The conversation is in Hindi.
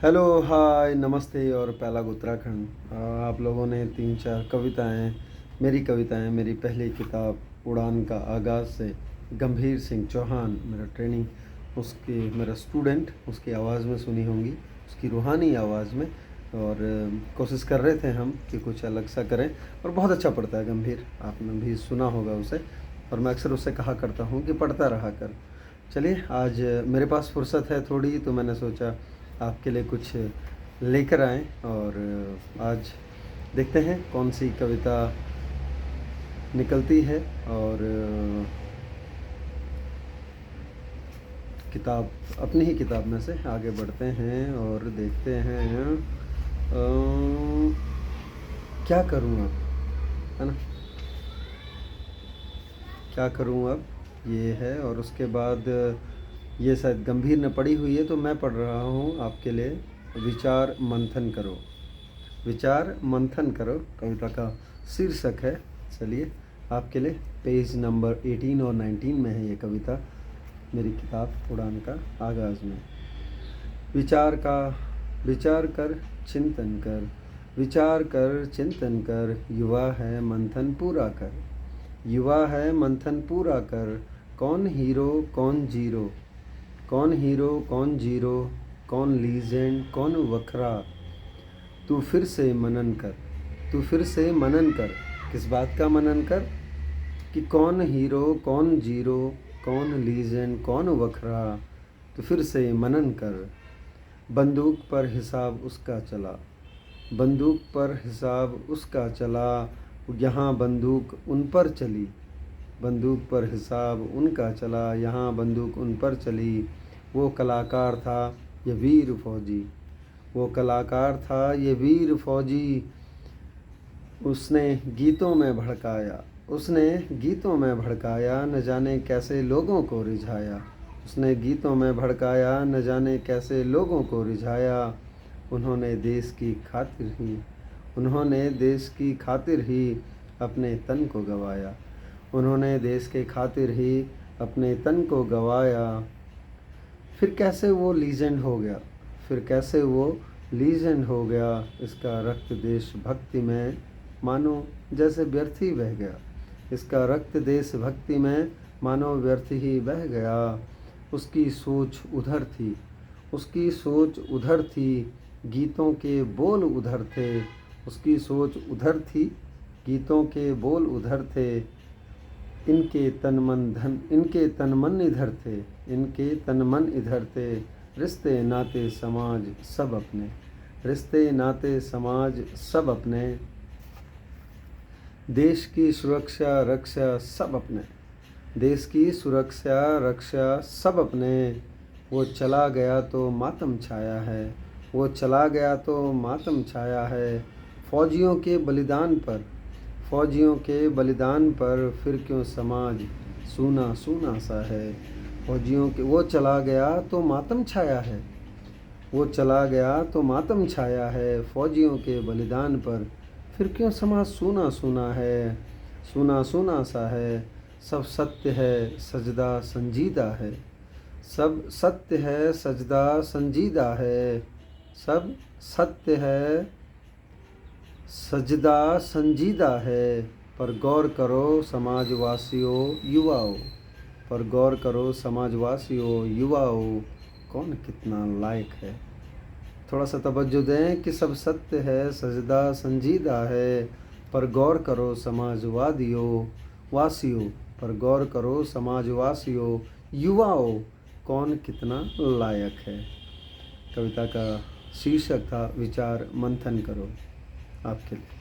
हेलो, हाय, नमस्ते और पहला उत्तराखंड। आप लोगों ने 3-4 कविताएँ, मेरी पहली किताब उड़ान का आगाज़ से गंभीर सिंह चौहान मेरा ट्रेनिंग, उसकी मेरा स्टूडेंट, उसकी आवाज़ में सुनी होंगी, उसकी रूहानी आवाज़ में। और कोशिश कर रहे थे हम कि कुछ अलग सा करें। और बहुत अच्छा पढ़ता है गंभीर, आपने भी सुना होगा उसे। और मैं अक्सर उससे कहा करता हूँ कि पढ़ता रहा कर। चलिए, आज मेरे पास फुर्सत है थोड़ी, तो मैंने सोचा आपके लिए कुछ लेकर आएँ। और आज देखते हैं कौन सी कविता निकलती है। और किताब, अपनी ही किताब में से आगे बढ़ते हैं और देखते हैं क्या करूँ अब, है ना, क्या करूँ अब, ये है। और उसके बाद ये शायद गंभीर ने पढ़ी हुई है, तो मैं पढ़ रहा हूँ आपके लिए। विचार मंथन करो, विचार मंथन करो कविता का शीर्षक है। चलिए, आपके लिए पेज नंबर 18 और 19 में है ये कविता, मेरी किताब उड़ान का आगाज़ में। विचार कर, चिंतन कर, विचार कर, चिंतन कर, युवा है मंथन पूरा कर, युवा है मंथन पूरा कर। कौन हीरो कौन जीरो, कौन हीरो कौन जीरो, कौन लीजेंड कौन वखरा। तू फिर से मनन कर, तू फिर से मनन कर। किस बात का मनन कर? कि कौन हीरो कौन जीरो, कौन लीजेंड कौन वखरा। तो फिर से मनन कर। बंदूक पर हिसाब उसका चला, बंदूक पर हिसाब उसका चला। यहाँ बंदूक उन पर चली, बंदूक पर हिसाब उनका चला। यहाँ बंदूक उन पर चली। वो कलाकार था ये वीर फौजी, वो कलाकार था ये वीर फौजी। उसने गीतों में भड़काया, उसने गीतों में भड़काया, न जाने कैसे लोगों को रिझाया। उसने गीतों में भड़काया, न जाने कैसे लोगों को रिझाया। उन्होंने देश की खातिर ही, उन्होंने देश की खातिर ही अपने तन को गवाया, उन्होंने देश के खातिर ही अपने तन को गवाया। फिर कैसे वो लीजेंड हो गया, फिर कैसे वो लीजेंड हो गया। इसका रक्त देश भक्ति में मानो जैसे व्यर्थ ही बह गया, इसका रक्त देश भक्ति में मानो व्यर्थ ही बह गया। उसकी सोच उधर थी, उसकी सोच उधर थी, गीतों के बोल उधर थे। उसकी सोच उधर थी, गीतों के बोल उधर थे। इनके तन मन धन, इनके तन मन इधर थे, इनके तन मन इधर थे। रिश्ते नाते समाज सब अपने, रिश्ते नाते समाज सब अपने। देश की सुरक्षा रक्षा सब अपने, देश की सुरक्षा रक्षा सब अपने। वो चला गया तो मातम छाया है, वो चला गया तो मातम छाया है। फौजियों के बलिदान पर, फौजियों के बलिदान पर फिर क्यों समाज सूना सूना सा है। फौजियों के, वो चला गया तो मातम छाया है, वो चला गया तो मातम छाया है। फौजियों के बलिदान पर फिर क्यों समाज सूना सूना है, सूना सूना सा है। सब सत्य है सजदा संजीदा है, सब सत्य है सजदा संजीदा है। सब सत्य है सजदा संजीदा है। पर गौर करो समाजवासियों युवाओं, पर गौर करो समाजवासियों युवाओं, कौन कितना लायक है। थोड़ा सा तवज्जो दें कि सब सत्य है सजदा संजीदा है। पर गौर करो समाजवादियों वासियों, पर गौर करो समाजवासियों युवाओं, कौन कितना लायक है। कविता का शीर्षक था विचार मंथन करो। आपके लिए